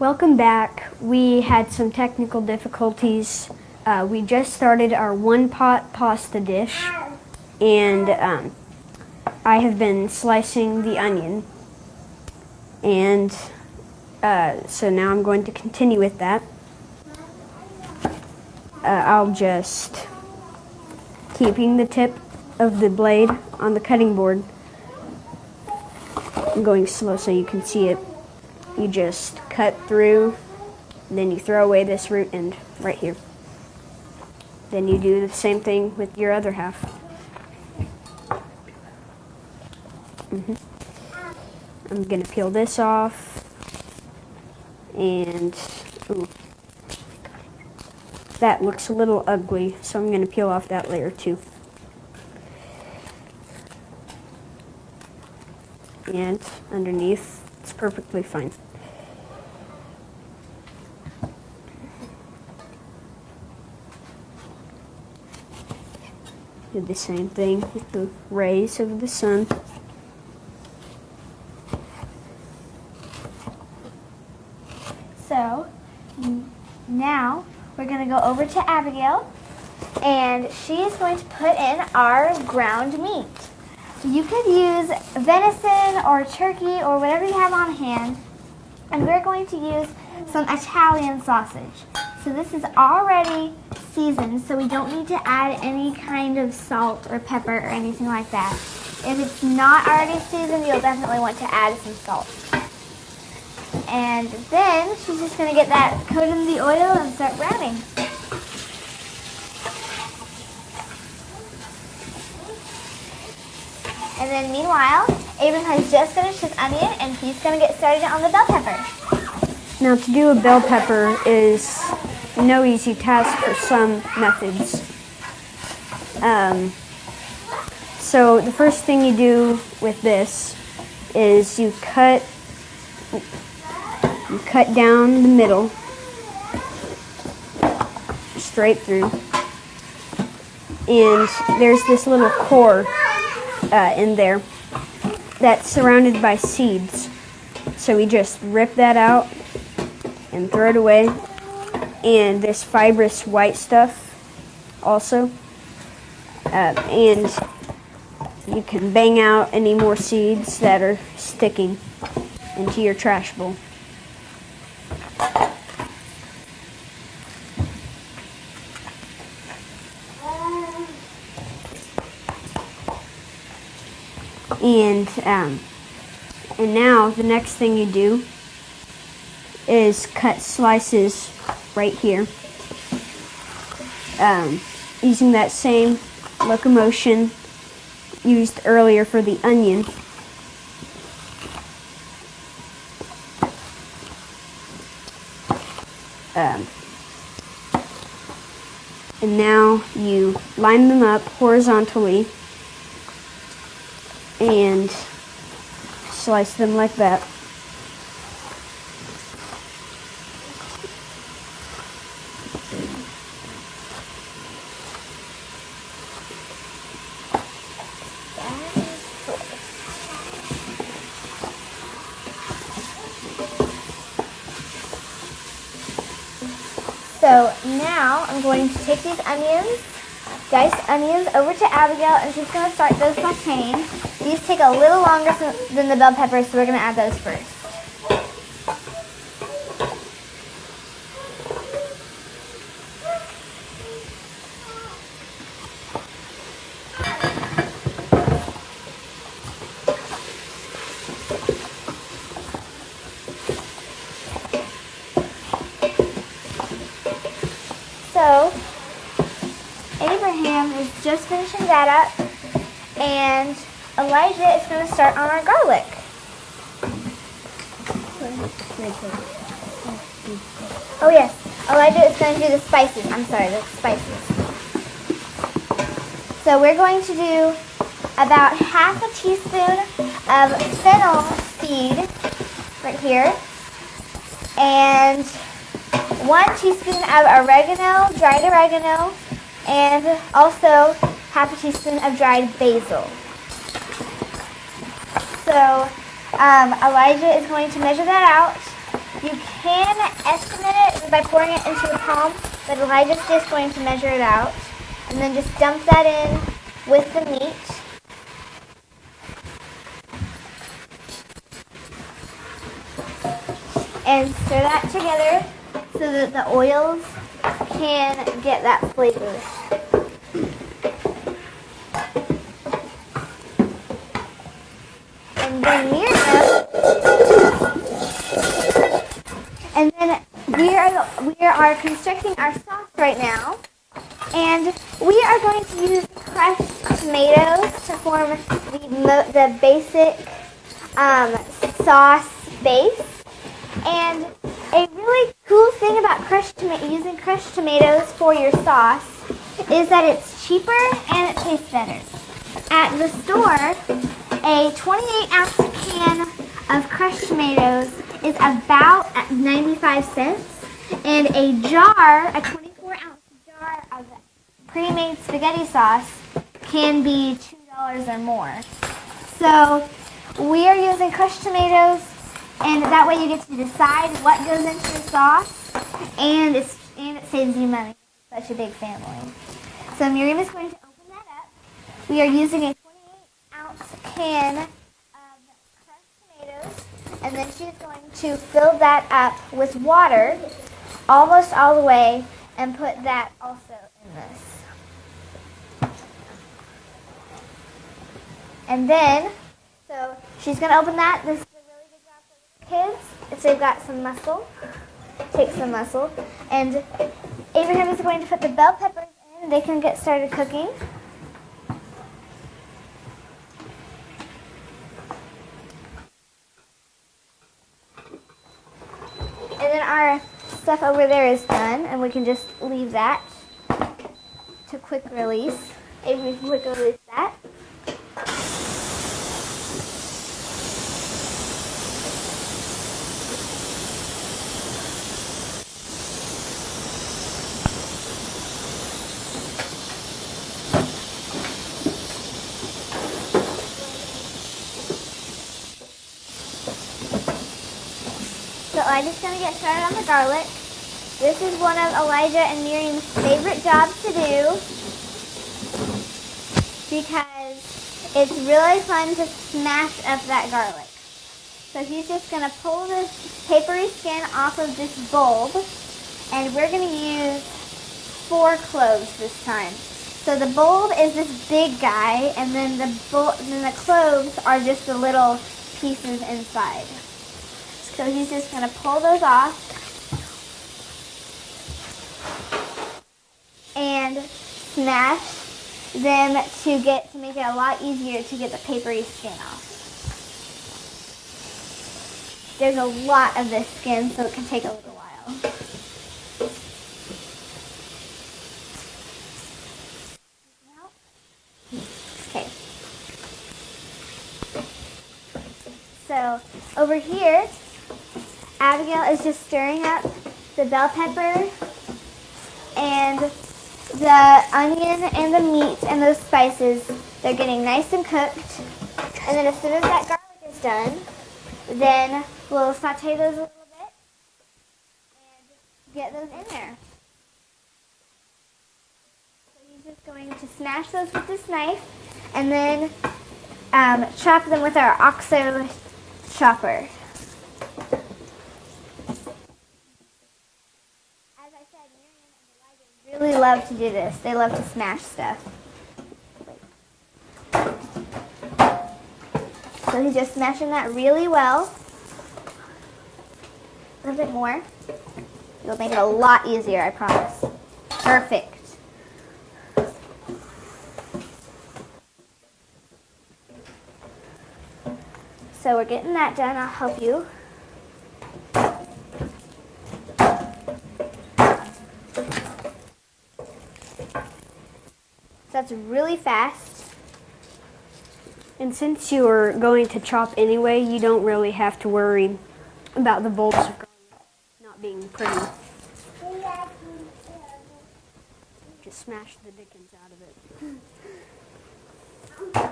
Welcome back. We had some technical difficulties. We just started our one-pot pasta dish, and I have been slicing the onion. And so now I'm going to continue with that. I'll just keeping the tip of the blade on the cutting board. I'm going slow so you can see it. You just cut through, and then you throw away this root end right here. Then you do the same thing with your other half. I'm going to peel this off, and ooh, that looks a little ugly, so I'm going to peel off that layer too. And underneath, it's perfectly fine. Do the same thing with the rays of the sun. So now we're going to go over to Abigail, and she is going to put in our ground meat. You could use venison or turkey or whatever you have on hand, and we're going to use some Italian sausage. So this is already seasoned, so we don't need to add any kind of salt or pepper or anything like that. If it's not already seasoned, you'll definitely want to add some salt. And then she's just going to get that coated in the oil and start browning. And then meanwhile, Abram has just finished his onion, and he's going to get started on the bell pepper. Now, to do a bell pepper is no easy task for some methods. So the first thing you do with this is you cut down the middle, straight through, and there's this little core in there that's surrounded by seeds. So we just rip that out and throw it away. And this fibrous white stuff also. And you can bang out any more seeds that are sticking into your trash bowl. And now the next thing you do is cut slices right here, using that same locomotion used earlier for the onion. And now you line them up horizontally and slice them like that. So now I'm going to take these onions, diced onions, over to Abigail, and she's going to start those sauteing. These take a little longer than the bell peppers, so we're going to add those first. So Abraham is just finishing that up, and Elijah is going to start on our garlic. Oh yes, Elijah is going to do the spices. I'm sorry, the spices. So we're going to do about half a teaspoon of fennel seed right here, and 1 teaspoon of oregano, dried oregano, and also half a teaspoon of dried basil. So Elijah is going to measure that out, You can estimate it by pouring it into a palm, but Elijah's just going to measure it out. And then just dump that in with the meat. And stir that together so that the oils can get that flavor. And then we are constructing our sauce right now. And we are going to use crushed tomatoes to form the basic sauce base. And a really cool thing about using crushed tomatoes for your sauce is that it's cheaper and it tastes better. At the store, a 28-ounce can of crushed tomatoes is about 95 cents, and a 24-ounce jar of pre-made spaghetti sauce can be $2 or more. So we are using crushed tomatoes, and that way you get to decide what goes into your sauce, and it saves you money. Such a big family. So Miriam is going to open that up. We are using a 28-ounce can of crushed tomatoes, and then she's going to fill that up with water almost all the way and put that also in this. And then, so she's going to open that. This is a really good job for little kids if they've got some muscle. Take some muscle. And Abraham is going to put the bell peppers in. They can get started cooking. And then our stuff over there is done, and we can just leave that to quick release. Abraham can quick release that. So I'm just going to get started on the garlic. This is one of Elijah and Miriam's favorite jobs to do because it's really fun to smash up that garlic. So he's just going to pull the papery skin off of this bulb, and we're going to use 4 cloves this time. So the bulb is this big guy, and then the cloves are just the little pieces inside. So he's just going to pull those off and smash them to make it a lot easier to get the papery skin off. There's a lot of this skin, so it can take a little while. Okay. So over here, Abigail is just stirring up the bell pepper and the onion and the meat and those spices. They're getting nice and cooked. And then as soon as that garlic is done, then we'll saute those a little bit and get those in there. So he's just going to smash those with this knife and then chop them with our OXO chopper. Really love to do this. They love to smash stuff. So he's just smashing that really well. A little bit more. It'll make it a lot easier, I promise. Perfect. So we're getting that done. I'll help you. That's really fast. And since you are going to chop anyway, you don't really have to worry about the bulbs of garlic not being pretty. Just smash the dickens out of it.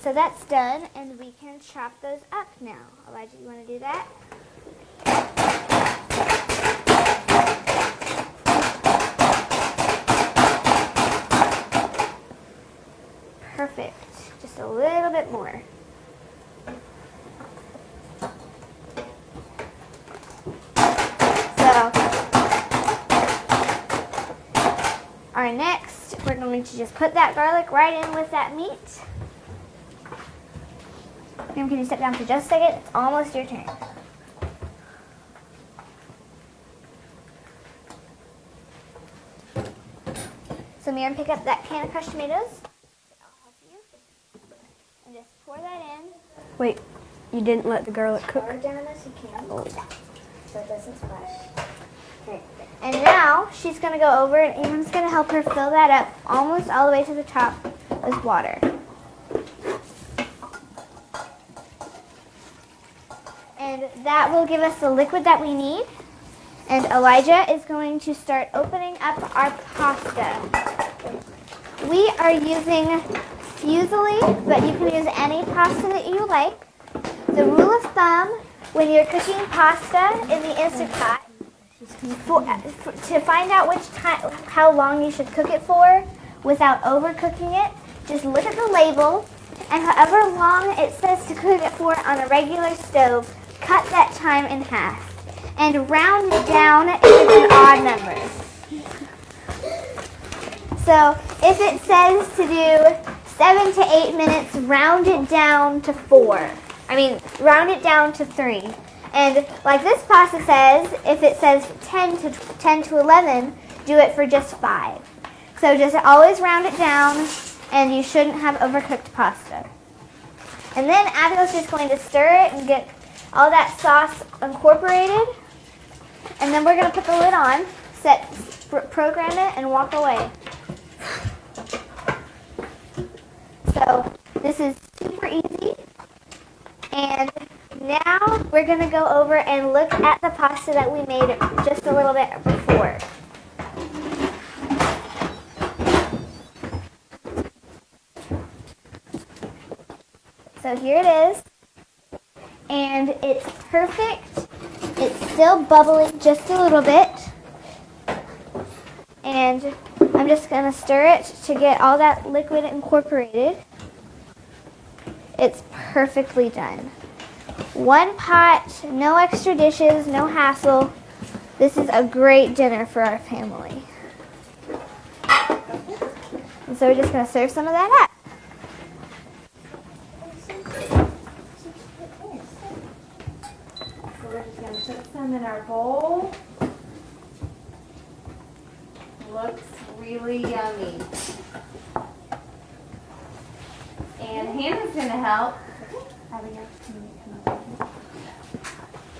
so that's done, and we can chop those up now. Elijah, you want to do that? Perfect. Just a little bit more. So, our next, we're going to just put that garlic right in with that meat. Miriam, can you step down for just a second? It's almost your turn. So Miriam, pick up that can of crushed tomatoes. I'll help you. And just pour that in. Wait, you didn't let the garlic cook? Pour it down as you can. So it doesn't splash. Okay. And now she's going to go over and Miriam's going to help her fill that up almost all the way to the top with water. And that will give us the liquid that we need. And Elijah is going to start opening up our pasta. We are using fusilli, but you can use any pasta that you like. The rule of thumb when you're cooking pasta in the Instant Pot, to find out how long you should cook it for without overcooking it, just look at the label, and however long it says to cook it for on a regular stove, cut that time in half. And round it down if it's an odd number. So if it says to do 7 to 8 minutes, round it down to 4. Round it down to 3. And like this pasta says, if it says 10 to 11, do it for just 5. So just always round it down, and you shouldn't have overcooked pasta. And then Abigail's just going to stir it and get all that sauce incorporated. And then we're going to put the lid on, program it, and walk away. So this is super easy. And now we're going to go over and look at the pasta that we made just a little bit before. So here it is. And it's perfect. It's still bubbling just a little bit. And I'm just going to stir it to get all that liquid incorporated. It's perfectly done. One pot, no extra dishes, no hassle. This is a great dinner for our family. And so we're just going to serve some of that up. We're just going to put some in our bowl. Looks really yummy. And Hannah's going to help. Abigail, can you come up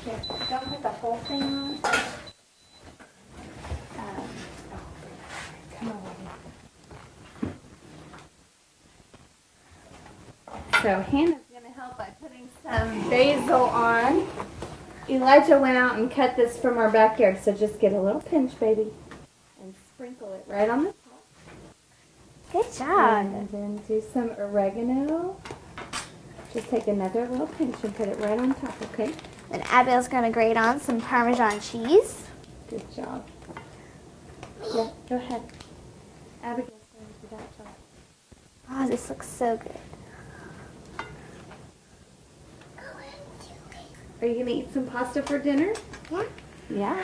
here? Here, don't put the whole thing on. Come over. So Hannah's going to help by putting some basil on. Elijah went out and cut this from our backyard, so just get a little pinch, baby, and sprinkle it right on the top. Good job. And then do some oregano. Just take another little pinch and put it right on top, okay? Then Abigail's going to grate on some Parmesan cheese. Good job. Yeah, go ahead. Abigail's going to do that job. Oh, this looks so good. Are you going to eat some pasta for dinner? Yeah. Yeah.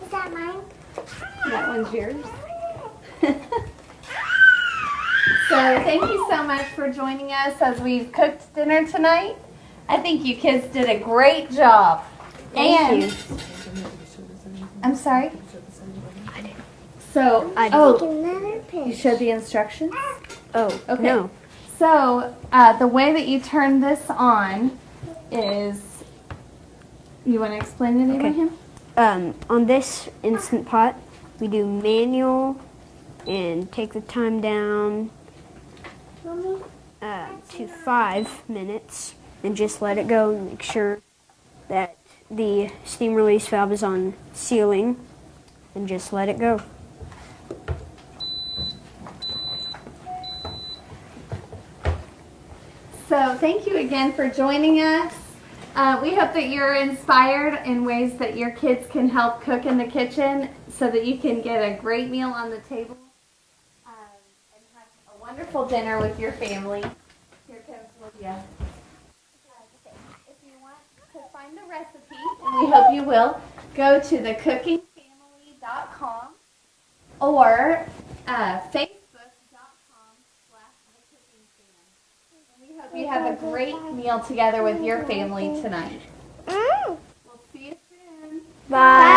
Is that mine? That one's yours. So thank you so much for joining us as we've cooked dinner tonight. I think you kids did a great job. Thank you. I'm sorry? So, you showed the instructions? Oh, Okay. no. So, the way that you turn this on is, you want to explain it, Abraham? On this Instant Pot, we do manual and take the time down to 5 minutes and just let it go and make sure that the steam release valve is on sealing and just let it go. So thank you again for joining us. We hope that you're inspired in ways that your kids can help cook in the kitchen so that you can get a great meal on the table and have a wonderful dinner with your family. Here comes Lydia. If you want to find the recipe, and we hope you will, go to thecookingfamily.com or facebook.com/thecookingfam. We hope you have a great meal together with your family tonight. We'll see you soon. Bye.